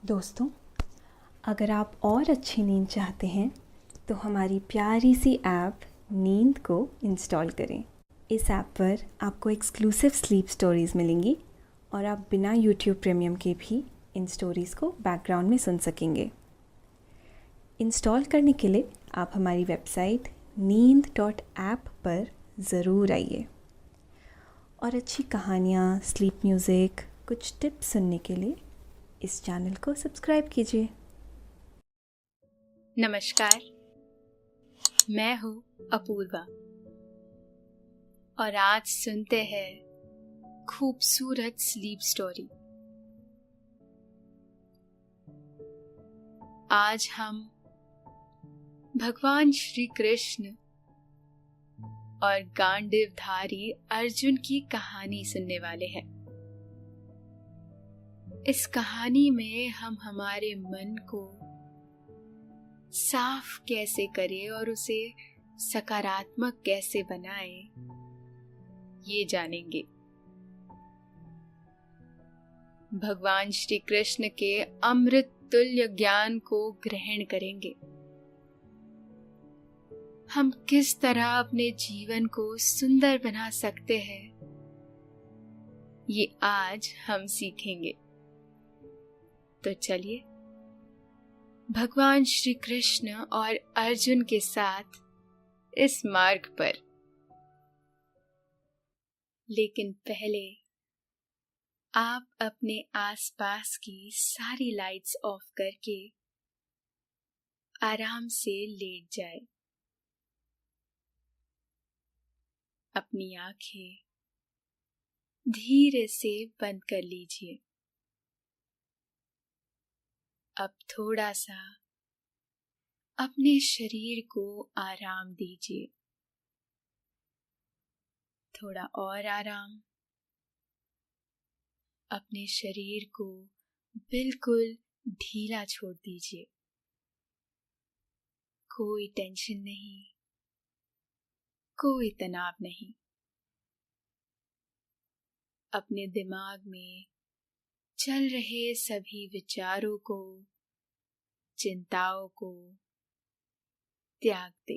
दोस्तों, अगर आप और अच्छी नींद चाहते हैं तो हमारी प्यारी सी ऐप नींद को इंस्टॉल करें। इस ऐप पर आपको एक्सक्लूसिव स्लीप स्टोरीज़ मिलेंगी और आप बिना यूट्यूब प्रीमियम के भी इन स्टोरीज़ को बैकग्राउंड में सुन सकेंगे। इंस्टॉल करने के लिए आप हमारी वेबसाइट neend.app पर ज़रूर आइए और अच्छी कहानियाँ, स्लीप म्यूज़िक, कुछ टिप्स सुनने के लिए इस चैनल को सब्सक्राइब कीजिए। नमस्कार, मैं हूँ अपूर्वा और आज सुनते हैं खूबसूरत स्लीप स्टोरी। आज हम भगवान श्री कृष्ण और गांडीवधारी अर्जुन की कहानी सुनने वाले हैं। इस कहानी में हम हमारे मन को साफ कैसे करें और उसे सकारात्मक कैसे बनाएं, ये जानेंगे। भगवान श्री कृष्ण के अमृत तुल्य ज्ञान को ग्रहण करेंगे। हम किस तरह अपने जीवन को सुंदर बना सकते हैं, ये आज हम सीखेंगे। तो चलिए भगवान श्री कृष्ण और अर्जुन के साथ इस मार्ग पर। लेकिन पहले आप अपने आसपास की सारी लाइट्स ऑफ करके आराम से लेट जाए। अपनी आंखें धीरे से बंद कर लीजिए। अब थोड़ा सा अपने शरीर को आराम दीजिए। थोड़ा और आराम। अपने शरीर को बिल्कुल ढीला छोड़ दीजिए। कोई टेंशन नहीं, कोई तनाव नहीं। अपने दिमाग में चल रहे सभी विचारों को, चिंताओं को त्याग दे।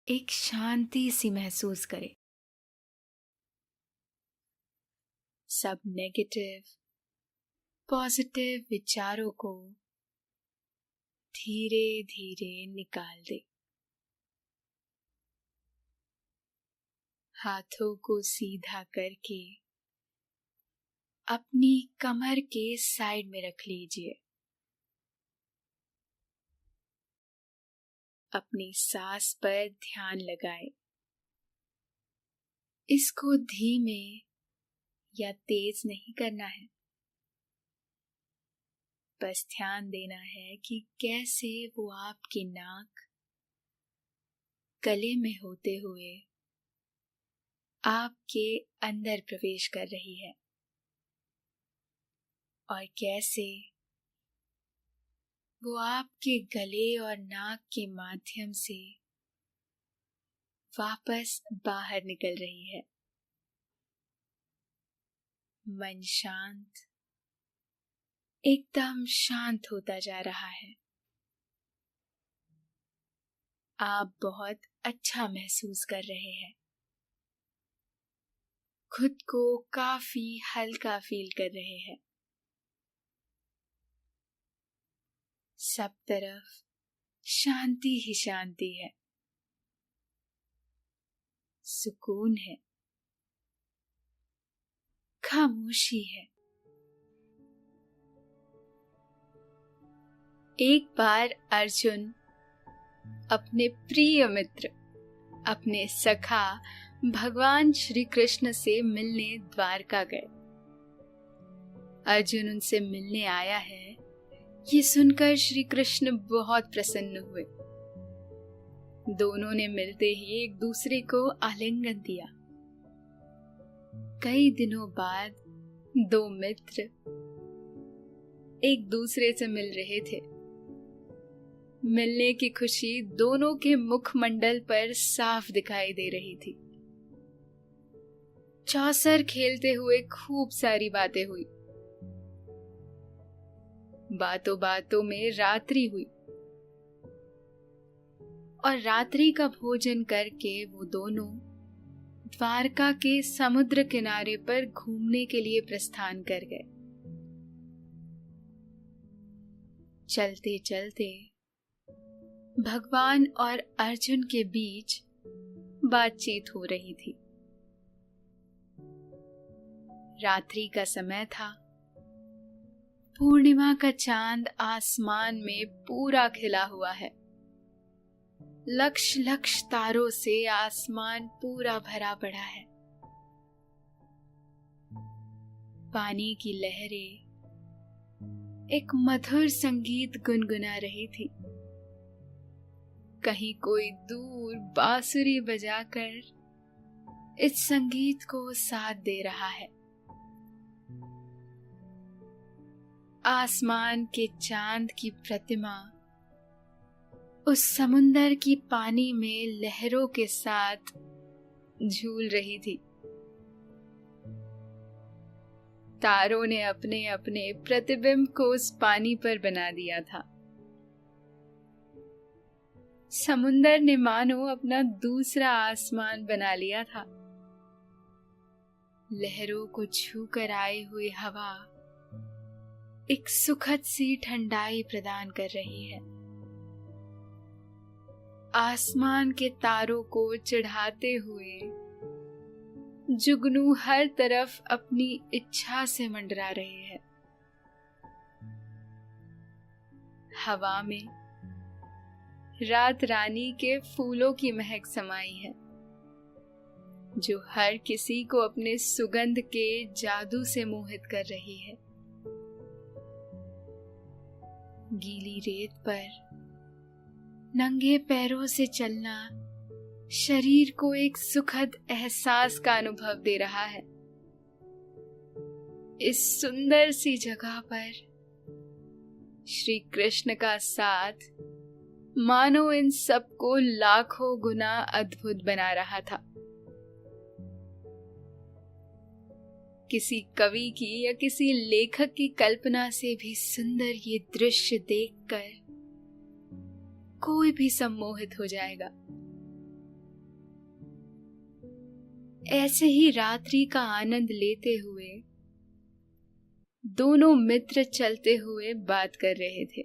एक शांति सी महसूस करें। सब नेगेटिव, पॉजिटिव विचारों को धीरे धीरे निकाल दे। हाथों को सीधा करके अपनी कमर के साइड में रख लीजिए। अपनी सांस पर ध्यान लगाएं। इसको धीमे या तेज नहीं करना है। बस ध्यान देना है कि कैसे वो आपकी नाक, गले में होते हुए आपके अंदर प्रवेश कर रही है और कैसे वो आपके गले और नाक के माध्यम से वापस बाहर निकल रही है। मन शांत, एकदम शांत होता जा रहा है। आप बहुत अच्छा महसूस कर रहे हैं। खुद को काफी हल्का फील कर रहे हैं। सब तरफ शांति ही शांति है, सुकून है, खामोशी है। एक बार अर्जुन अपने प्रिय मित्र, अपने सखा भगवान श्री कृष्ण से मिलने द्वारका गए। अर्जुन उनसे मिलने आया है, ये सुनकर श्री कृष्ण बहुत प्रसन्न हुए। दोनों ने मिलते ही एक दूसरे को आलिंगन दिया। कई दिनों बाद दो मित्र एक दूसरे से मिल रहे थे। मिलने की खुशी दोनों के मुखमंडल पर साफ दिखाई दे रही थी। चौसर खेलते हुए खूब सारी बातें हुई। बातों बातों में रात्रि हुई और रात्रि का भोजन करके वो दोनों द्वारका के समुद्र किनारे पर घूमने के लिए प्रस्थान कर गए। चलते चलते भगवान और अर्जुन के बीच बातचीत हो रही थी। रात्रि का समय था। पूर्णिमा का चांद आसमान में पूरा खिला हुआ है। लक्ष लक्ष तारों से आसमान पूरा भरा पड़ा है। पानी की लहरें एक मधुर संगीत गुनगुना रही थी। कहीं कोई दूर बांसुरी बजाकर इस संगीत को साथ दे रहा है। आसमान के चांद की प्रतिमा उस समुंदर की पानी में लहरों के साथ झूल रही थी। तारों ने अपने अपने प्रतिबिंब को उस पानी पर बना दिया था। समुंदर ने मानो अपना दूसरा आसमान बना लिया था। लहरों को छूकर आई हुई हवा एक सुखद सी ठंडाई प्रदान कर रही है। आसमान के तारों को चढ़ाते हुए जुगनू हर तरफ अपनी इच्छा से मंडरा रहे हैं। हवा में रात रानी के फूलों की महक समाई है, जो हर किसी को अपने सुगंध के जादू से मोहित कर रही है। गीली रेत पर नंगे पैरों से चलना शरीर को एक सुखद एहसास का अनुभव दे रहा है। इस सुंदर सी जगह पर श्री कृष्ण का साथ मानो इन सबको लाखों गुना अद्भुत बना रहा था। किसी कवि की या किसी लेखक की कल्पना से भी सुंदर ये दृश्य देखकर कोई भी सम्मोहित हो जाएगा। ऐसे ही रात्रि का आनंद लेते हुए दोनों मित्र चलते हुए बात कर रहे थे।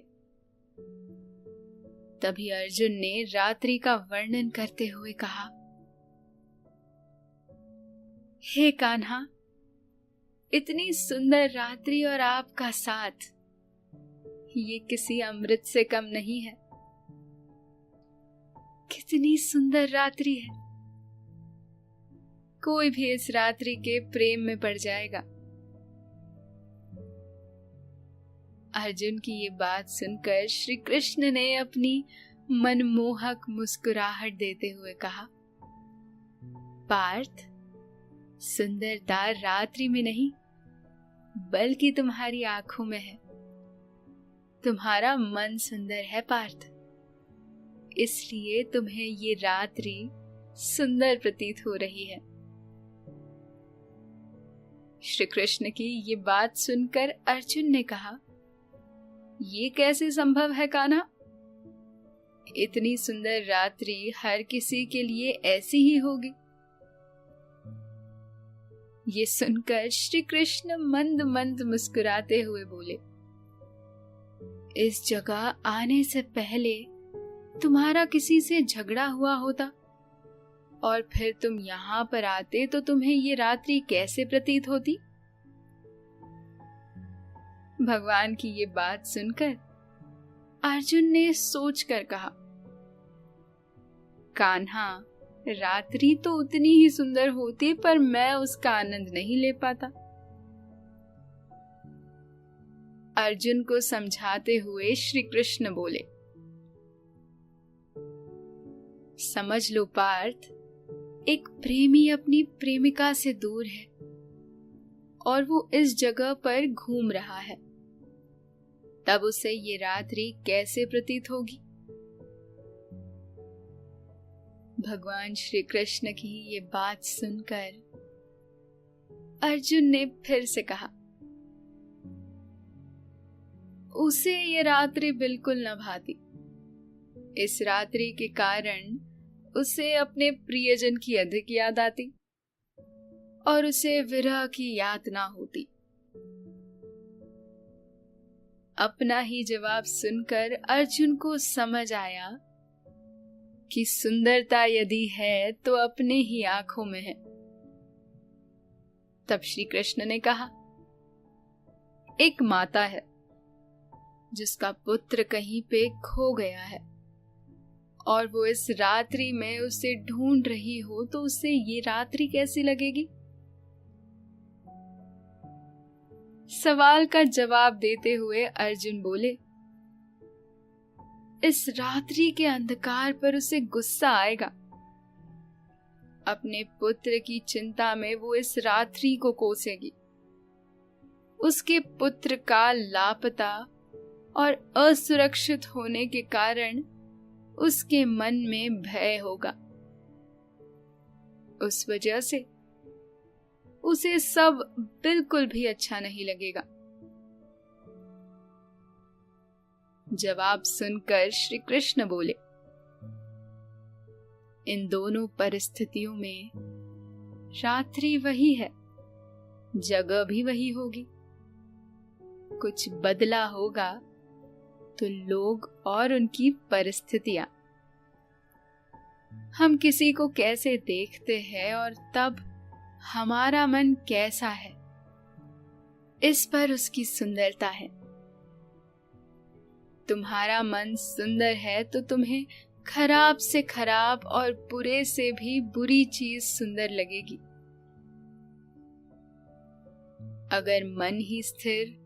तभी अर्जुन ने रात्रि का वर्णन करते हुए कहा, हे कान्हा, इतनी सुंदर रात्रि और आपका साथ, ये किसी अमृत से कम नहीं है। कितनी सुंदर रात्रि है। कोई भी इस रात्रि के प्रेम में पड़ जाएगा। अर्जुन की ये बात सुनकर श्री कृष्ण ने अपनी मनमोहक मुस्कुराहट देते हुए कहा, पार्थ, सुंदरता रात्रि में नहीं बल्कि तुम्हारी आंखों में है। तुम्हारा मन सुंदर है पार्थ, इसलिए तुम्हें ये रात्रि सुंदर प्रतीत हो रही है। श्री कृष्ण की ये बात सुनकर अर्जुन ने कहा, ये कैसे संभव है कान्हा? इतनी सुंदर रात्रि हर किसी के लिए ऐसी ही होगी। ये सुनकर श्री कृष्ण मंद मंद मुस्कुराते हुए बोले, इस जगह आने से पहले तुम्हारा किसी से झगड़ा हुआ होता और फिर तुम यहाँ पर आते तो तुम्हें ये रात्रि कैसे प्रतीत होती? भगवान की ये बात सुनकर अर्जुन ने सोचकर कहा, कान्हा, रात्रि तो उतनी ही सुंदर होती पर मैं उसका आनंद नहीं ले पाता। अर्जुन को समझाते हुए श्री कृष्ण बोले, समझ लो पार्थ, एक प्रेमी अपनी प्रेमिका से दूर है और वो इस जगह पर घूम रहा है, तब उसे ये रात्रि कैसे प्रतीत होगी? भगवान श्री कृष्ण की ये बात सुनकर अर्जुन ने फिर से कहा, उसे ये रात्रि बिल्कुल न भाती। इस रात्रि के कारण उसे अपने प्रियजन की अधिक याद आती और उसे विरह की यातना होती। अपना ही जवाब सुनकर अर्जुन को समझ आया कि सुंदरता यदि है तो अपने ही आंखों में है। तब श्री कृष्ण ने कहा, एक माता है जिसका पुत्र कहीं पे खो गया है और वो इस रात्रि में उसे ढूंढ रही हो, तो उसे ये रात्रि कैसी लगेगी? सवाल का जवाब देते हुए अर्जुन बोले, इस रात्रि के अंधकार पर उसे गुस्सा आएगा। अपने पुत्र की चिंता में वो इस रात्रि को कोसेगी। उसके पुत्र का लापता और असुरक्षित होने के कारण उसके मन में भय होगा। उस वजह से उसे सब बिल्कुल भी अच्छा नहीं लगेगा। जवाब सुनकर श्री कृष्ण बोले, इन दोनों परिस्थितियों में रात्रि वही है, जगह भी वही होगी। कुछ बदला होगा तो लोग और उनकी परिस्थितियां। हम किसी को कैसे देखते हैं और तब हमारा मन कैसा है, इस पर उसकी सुंदरता है। तुम्हारा मन सुंदर है तो तुम्हें खराब से खराब और बुरे से भी बुरी चीज सुंदर लगेगी। अगर मन ही स्थिर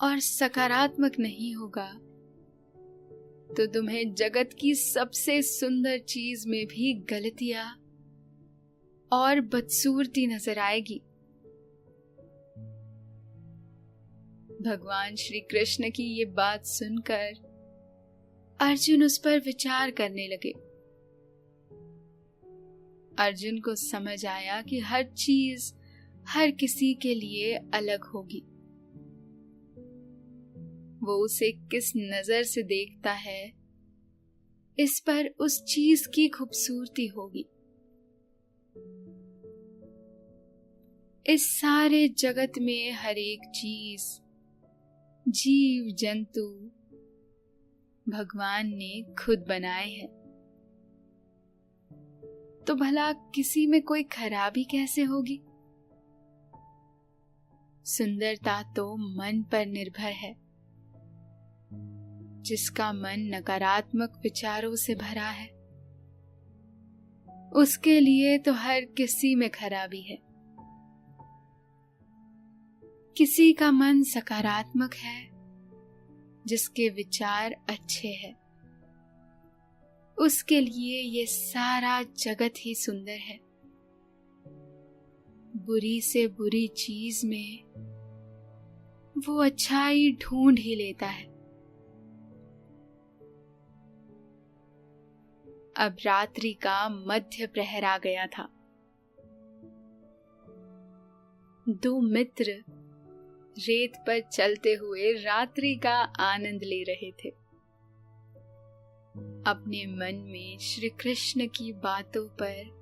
और सकारात्मक नहीं होगा तो तुम्हें जगत की सबसे सुंदर चीज में भी गलतियां और बदसूरती नजर आएगी। भगवान श्री कृष्ण की ये बात सुनकर अर्जुन उस पर विचार करने लगे। अर्जुन को समझ आया कि हर चीज हर किसी के लिए अलग होगी। वो उसे किस नजर से देखता है, इस पर उस चीज की खूबसूरती होगी। इस सारे जगत में हर एक चीज, जीव जंतु भगवान ने खुद बनाए हैं, तो भला किसी में कोई खराबी कैसे होगी? सुंदरता तो मन पर निर्भर है। जिसका मन नकारात्मक विचारों से भरा है, उसके लिए तो हर किसी में खराबी है। किसी का मन सकारात्मक है, जिसके विचार अच्छे हैं, उसके लिए ये सारा जगत ही सुंदर है। बुरी से बुरी चीज में वो अच्छाई ढूंढ ही लेता है। अब रात्रि का मध्य प्रहर आ गया था। दो मित्र रेत पर चलते हुए रात्रि का आनंद ले रहे थे। अपने मन में श्री कृष्ण की बातों पर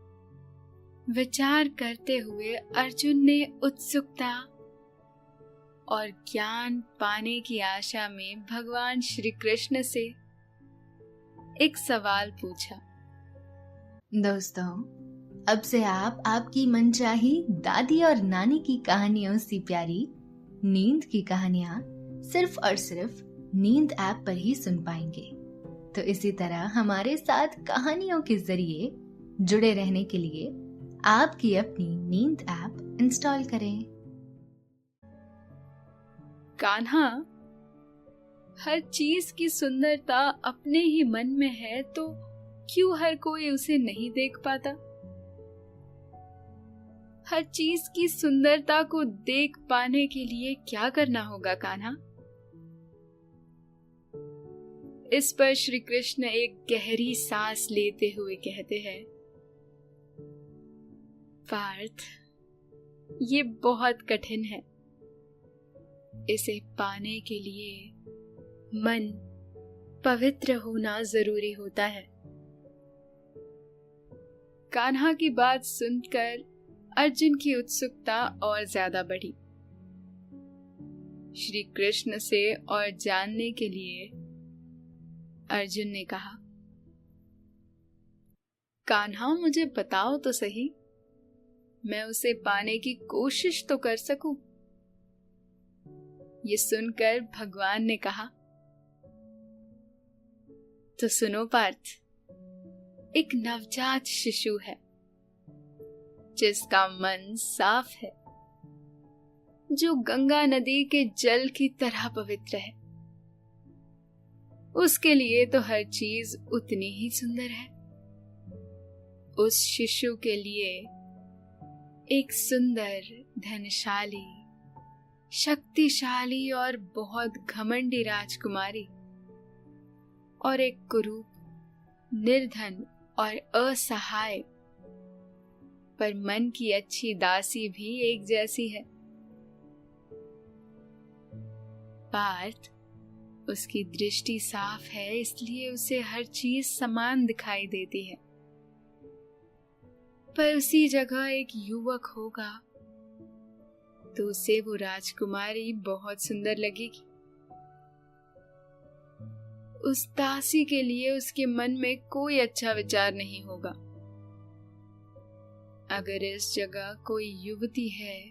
विचार करते हुए अर्जुन ने उत्सुकता और ज्ञान पाने की आशा में भगवान श्री कृष्ण से एक सवाल पूछा। दोस्तों, अब से आप आपकी मनचाही दादी और नानी की कहानियों से प्यारी नींद की कहानियां सिर्फ और सिर्फ नींद ऐप पर ही सुन पाएंगे। तो इसी तरह हमारे साथ कहानियों के जरिए जुड़े रहने के लिए आपकी अपनी नींद ऐप इंस्टॉल करें। कान्हा, हर चीज की सुंदरता अपने ही मन में है, तो क्यों हर कोई उसे नहीं देख पाता? हर चीज की सुंदरता को देख पाने के लिए क्या करना होगा कान्हा? इस पर श्री कृष्ण एक गहरी सांस लेते हुए कहते हैं, पार्थ, ये बहुत कठिन है। इसे पाने के लिए मन पवित्र होना जरूरी होता है। कान्हा की बात सुनकर अर्जुन की उत्सुकता और ज्यादा बढ़ी। श्री कृष्ण से और जानने के लिए अर्जुन ने कहा, कान्हा मुझे बताओ तो सही, मैं उसे पाने की कोशिश तो कर सकूं। ये सुनकर भगवान ने कहा, तो सुनो पार्थ, एक नवजात शिशु है जिसका मन साफ है, जो गंगा नदी के जल की तरह पवित्र है। उसके लिए तो हर चीज उतनी ही सुंदर है। उस शिशु के लिए एक सुंदर, धनशाली, शक्तिशाली और बहुत घमंडी राजकुमारी और एक कुरूप, निर्धन और असहाय पर मन की अच्छी दासी भी एक जैसी है। पार्थ, उसकी दृष्टि साफ है, इसलिए उसे हर चीज समान दिखाई देती है। पर उसी जगह एक युवक होगा तो उसे वो राजकुमारी बहुत सुंदर लगेगी। उस दासी के लिए उसके मन में कोई अच्छा विचार नहीं होगा। अगर इस जगह कोई युवती है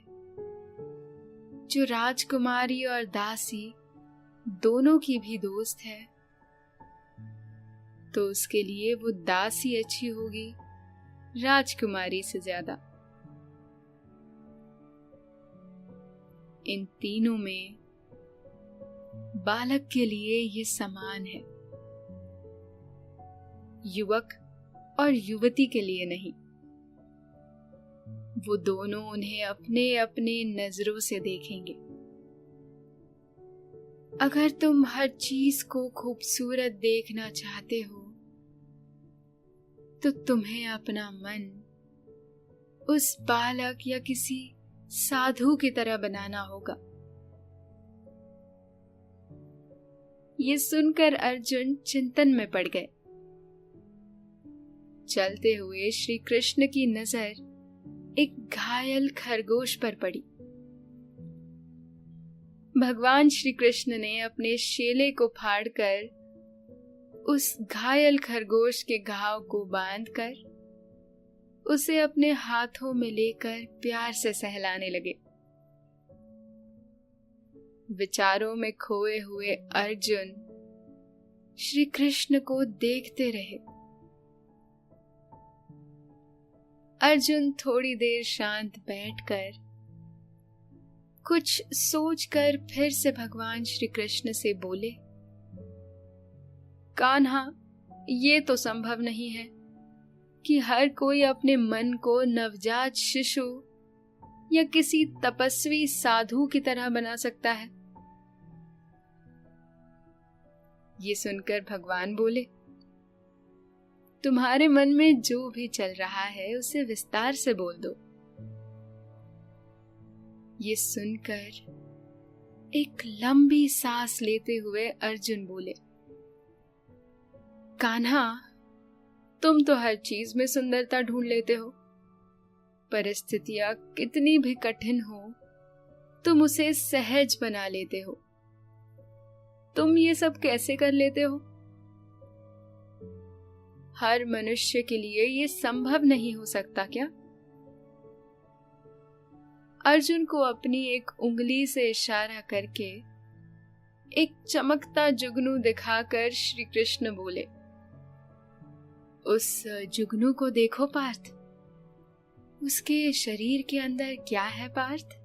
जो राजकुमारी और दासी दोनों की भी दोस्त है, तो उसके लिए वो दासी अच्छी होगी राजकुमारी से ज्यादा। इन तीनों में बालक के लिए ये समान है, युवक और युवती के लिए नहीं। वो दोनों उन्हें अपने अपने नजरों से देखेंगे। अगर तुम हर चीज को खूबसूरत देखना चाहते हो तो तुम्हें अपना मन उस बालक या किसी साधु की तरह बनाना होगा। ये सुनकर अर्जुन चिंतन में पड़ गए। चलते हुए श्री कृष्ण की नजर एक घायल खरगोश पर पड़ी। भगवान श्री कृष्ण ने अपने शेले को फाड़कर उस घायल खरगोश के घाव को बांधकर उसे अपने हाथों में लेकर प्यार से सहलाने लगे। विचारों में खोए हुए अर्जुन श्री कृष्ण को देखते रहे। अर्जुन थोड़ी देर शांत बैठकर कुछ सोचकर फिर से भगवान श्री कृष्ण से बोले, कान्हा, ये तो संभव नहीं है कि हर कोई अपने मन को नवजात शिशु या किसी तपस्वी साधु की तरह बना सकता है। ये सुनकर भगवान बोले, तुम्हारे मन में जो भी चल रहा है उसे विस्तार से बोल दो। ये सुनकर एक लंबी सांस लेते हुए अर्जुन बोले, कान्हा, तुम तो हर चीज में सुंदरता ढूंढ लेते हो। परिस्थितियां कितनी भी कठिन हो, तुम उसे सहज बना लेते हो। तुम ये सब कैसे कर लेते हो? हर मनुष्य के लिए ये संभव नहीं हो सकता क्या? अर्जुन को अपनी एक उंगली से इशारा करके एक चमकता जुगनू दिखाकर श्री कृष्ण बोले, उस जुगनू को देखो पार्थ। उसके शरीर के अंदर क्या है पार्थ?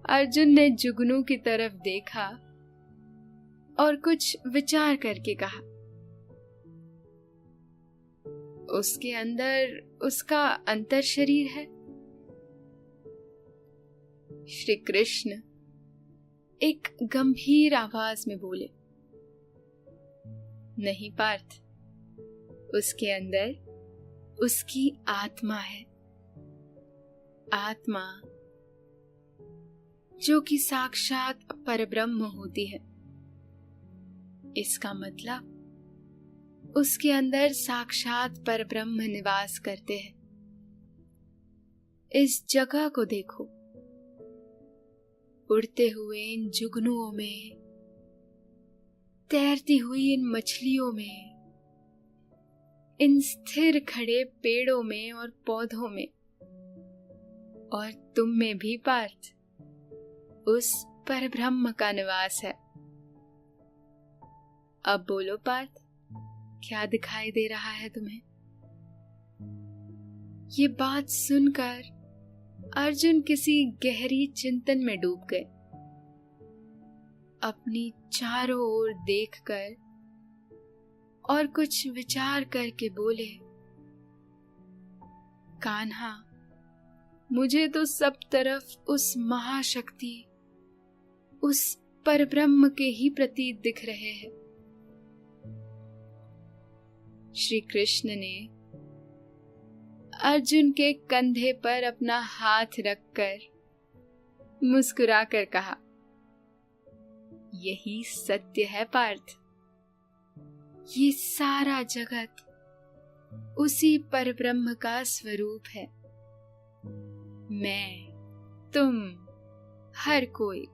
अर्जुन ने जुगनू की तरफ देखा और कुछ विचार करके कहा, उसके अंदर उसका अंतर शरीर है। श्री कृष्ण एक गंभीर आवाज में बोले, नहीं पार्थ, उसके अंदर उसकी आत्मा है। आत्मा जो कि साक्षात परब्रह्म होती है। इसका मतलब उसके अंदर साक्षात परब्रह्म निवास करते हैं। इस जगह को देखो, उड़ते हुए इन जुगनुओं में, तैरती हुई इन मछलियों में, इन स्थिर खड़े पेड़ों में और पौधों में, और तुम में भी पार्थ, उस परब्रह्म का निवास है। अब बोलो पार्थ, क्या दिखाई दे रहा है तुम्हें? ये बात सुनकर अर्जुन किसी गहरी चिंतन में डूब गए। अपनी चारों ओर देखकर और कुछ विचार करके बोले, कान्हा, मुझे तो सब तरफ उस महाशक्ति, उस परब्रह्म के ही प्रतीक दिख रहे हैं। श्री कृष्ण ने अर्जुन के कंधे पर अपना हाथ रखकर मुस्कुराकर कहा, यही सत्य है पार्थ। ये सारा जगत उसी परब्रह्म का स्वरूप है। मैं, तुम, हर कोई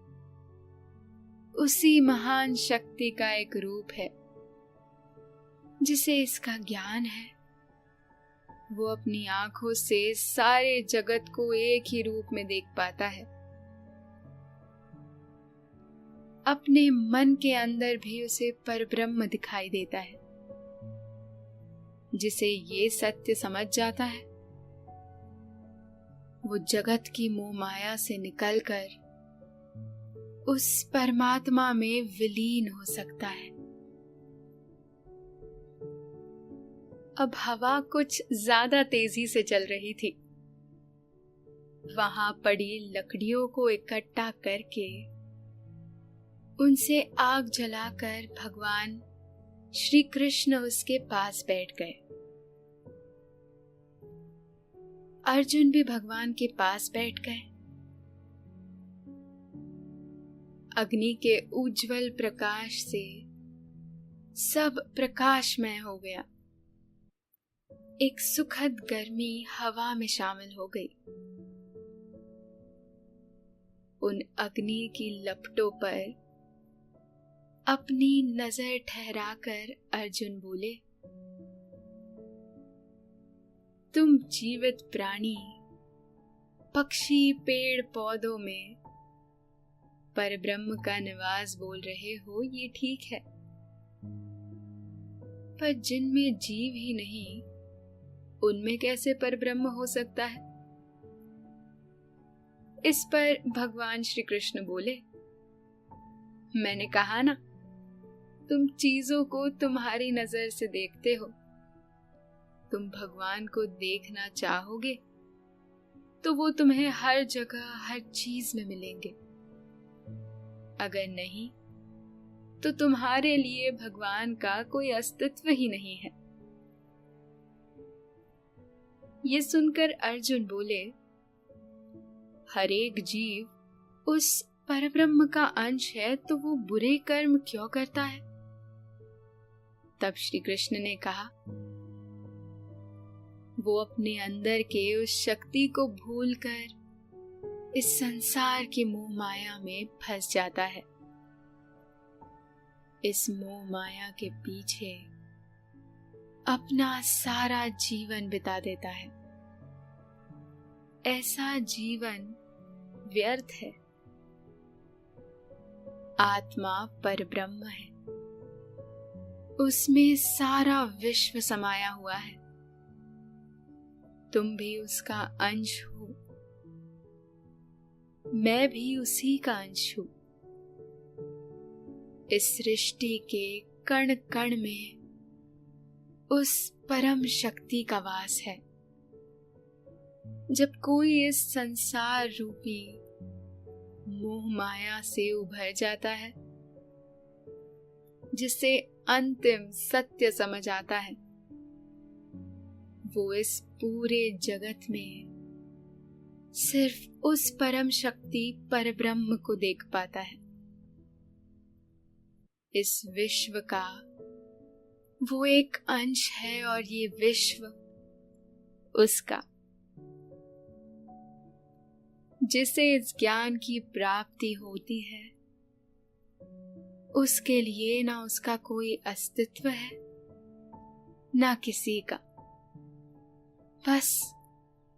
उसी महान शक्ति का एक रूप है। जिसे इसका ज्ञान है, वो अपनी आंखों से सारे जगत को एक ही रूप में देख पाता है। अपने मन के अंदर भी उसे परब्रह्म दिखाई देता है। जिसे ये सत्य समझ जाता है, वो जगत की मोह माया से निकलकर उस परमात्मा में विलीन हो सकता है। अब हवा कुछ ज्यादा तेजी से चल रही थी। वहां पड़ी लकड़ियों को इकट्ठा करके उनसे आग जलाकर भगवान श्री कृष्ण उसके पास बैठ गए। अर्जुन भी भगवान के पास बैठ गए। अग्नि के उज्जवल प्रकाश से सब प्रकाशमय हो गया। एक सुखद गर्मी हवा में शामिल हो गई। उन अग्नि की लपटों पर अपनी नजर ठहराकर अर्जुन बोले, तुम जीवित प्राणी, पक्षी, पेड़ पौधों में परब्रह्म का निवास बोल रहे हो, ये ठीक है। पर जिनमें जीव ही नहीं, उनमें कैसे परब्रह्म हो सकता है? इस पर भगवान श्री कृष्ण बोले, मैंने कहा ना, तुम चीजों को तुम्हारी नजर से देखते हो। तुम भगवान को देखना चाहोगे तो वो तुम्हें हर जगह, हर चीज में मिलेंगे। अगर नहीं तो तुम्हारे लिए भगवान का कोई अस्तित्व ही नहीं है। ये सुनकर अर्जुन बोले, हर एक जीव उस परब्रह्म का अंश है, तो वो बुरे कर्म क्यों करता है? तब श्री कृष्ण ने कहा, वो अपने अंदर के उस शक्ति को भूलकर इस संसार की मोह माया में फंस जाता है। इस मोह माया के पीछे अपना सारा जीवन बिता देता है। ऐसा जीवन व्यर्थ है। आत्मा परब्रह्म है, उसमें सारा विश्व समाया हुआ है। तुम भी उसका अंश हो, मैं भी उसी का अंश हूं। इस सृष्टि के कण कण में उस परम शक्ति का वास है। जब कोई इस संसार रूपी मोह माया से उभर जाता है, जिसे अंतिम सत्य समझ आता है, वो इस पूरे जगत में सिर्फ उस परम शक्ति परब्रह्म को देख पाता है। इस विश्व का वो एक अंश है और ये विश्व उसका। जिसे इस ज्ञान की प्राप्ति होती है उसके लिए ना उसका कोई अस्तित्व है ना किसी का। बस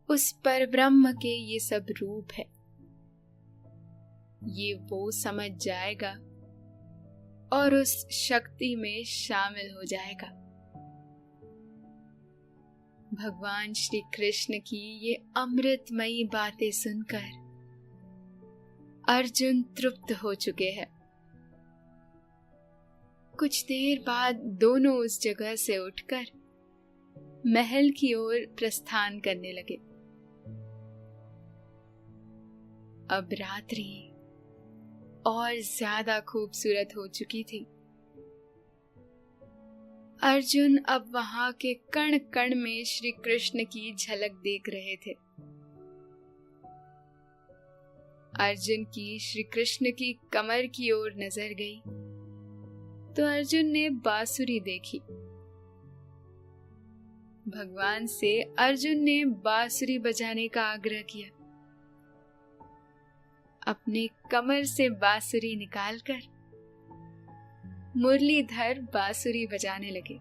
उस परब्रह्म के ये सब रूप है। ये वो समझ जाएगा और उस शक्ति में शामिल हो जाएगा। भगवान श्री कृष्ण की ये अमृतमयी बातें सुनकर अर्जुन तृप्त हो चुके हैं। कुछ देर बाद दोनों उस जगह से उठकर महल की ओर प्रस्थान करने लगे। अब रात्रि और ज्यादा खूबसूरत हो चुकी थी। अर्जुन अब वहां के कण कण में श्री कृष्ण की झलक देख रहे थे। अर्जुन की श्री कृष्ण की कमर की ओर नजर गई तो अर्जुन ने बांसुरी देखी। भगवान से अर्जुन ने बांसुरी बजाने का आग्रह किया। अपने कमर से बांसुरी निकालकर मुरलीधर बांसुरी बजाने लगे।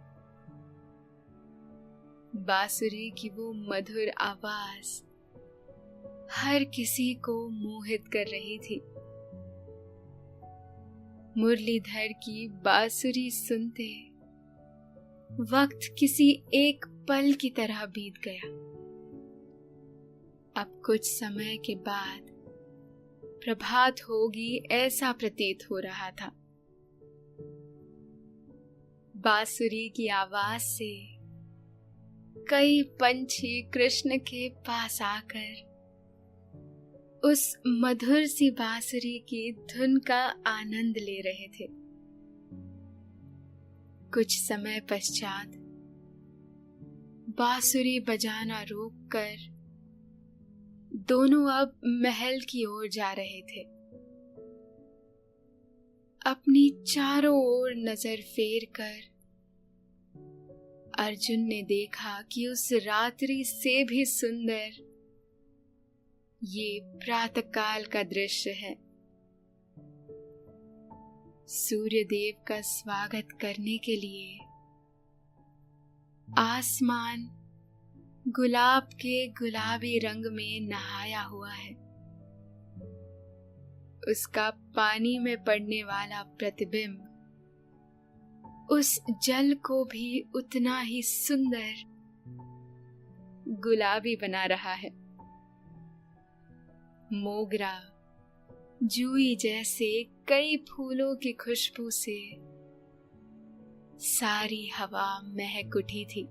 बांसुरी की वो मधुर आवाज हर किसी को मोहित कर रही थी। मुरलीधर की बांसुरी सुनते वक्त किसी एक पल की तरह बीत गया। अब कुछ समय के बाद प्रभात होगी ऐसा प्रतीत हो रहा था। बांसुरी की आवाज से कई पंछी कृष्ण के पास आकर उस मधुर सी बांसुरी की धुन का आनंद ले रहे थे। कुछ समय पश्चात बांसुरी बजाना रोककर दोनों अब महल की ओर जा रहे थे। अपनी चारों ओर नजर फेर कर अर्जुन ने देखा कि उस रात्रि से भी सुंदर ये प्रातःकाल का दृश्य है। सूर्य देव का स्वागत करने के लिए आसमान गुलाब के गुलाबी रंग में नहाया हुआ है। उसका पानी में पड़ने वाला प्रतिबिंब उस जल को भी उतना ही सुंदर गुलाबी बना रहा है। मोगरा, जूही जैसे कई फूलों की खुशबू से सारी हवा महक उठी थी।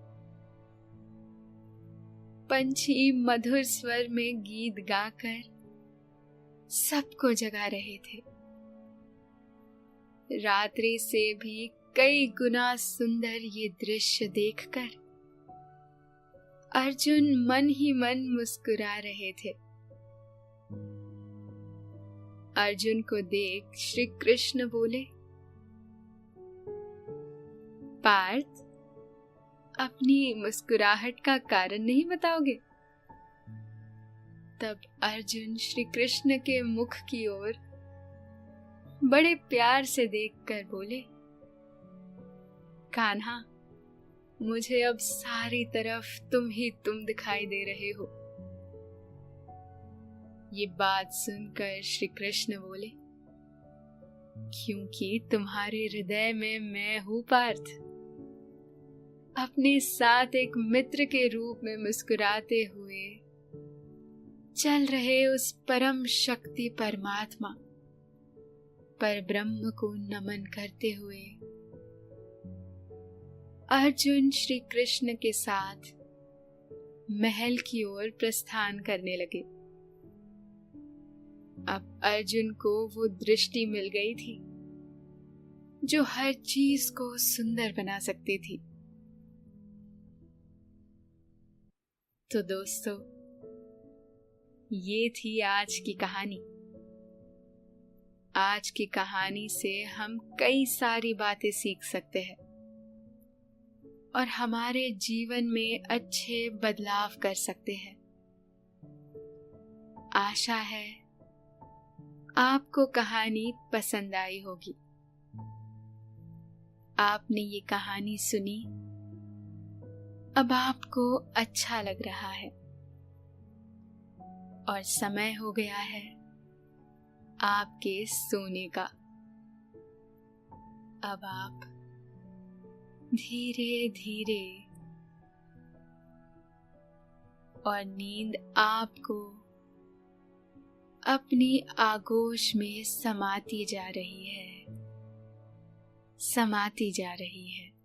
पंछी मधुर स्वर में गीत गाकर सबको जगा रहे थे। रात्रि से भी कई गुना सुंदर ये दृश्य देखकर अर्जुन मन ही मन मुस्कुरा रहे थे। अर्जुन को देख श्री कृष्ण बोले, पार्थ, अपनी मुस्कुराहट का कारण नहीं बताओगे? तब अर्जुन श्री कृष्ण के मुख की ओर बड़े प्यार से देखकर बोले, कान्हा, मुझे अब सारी तरफ तुम ही तुम दिखाई दे रहे हो। ये बात सुनकर श्री कृष्ण बोले, क्योंकि तुम्हारे हृदय में मैं हूं पार्थ। अपने साथ एक मित्र के रूप में मुस्कुराते हुए चल रहे उस परम शक्ति परमात्मा परब्रह्म को नमन करते हुए अर्जुन श्री कृष्ण के साथ महल की ओर प्रस्थान करने लगे। अब अर्जुन को वो दृष्टि मिल गई थी जो हर चीज को सुंदर बना सकती थी। तो दोस्तों, ये थी आज की कहानी। आज की कहानी से हम कई सारी बातें सीख सकते हैं और हमारे जीवन में अच्छे बदलाव कर सकते हैं। आशा है आपको कहानी पसंद आई होगी। आपने ये कहानी सुनी, अब आपको अच्छा लग रहा है और समय हो गया है आपके सोने का। अब आप धीरे धीरे और नींद आपको अपनी आगोश में समाती जा रही है, समाती जा रही है।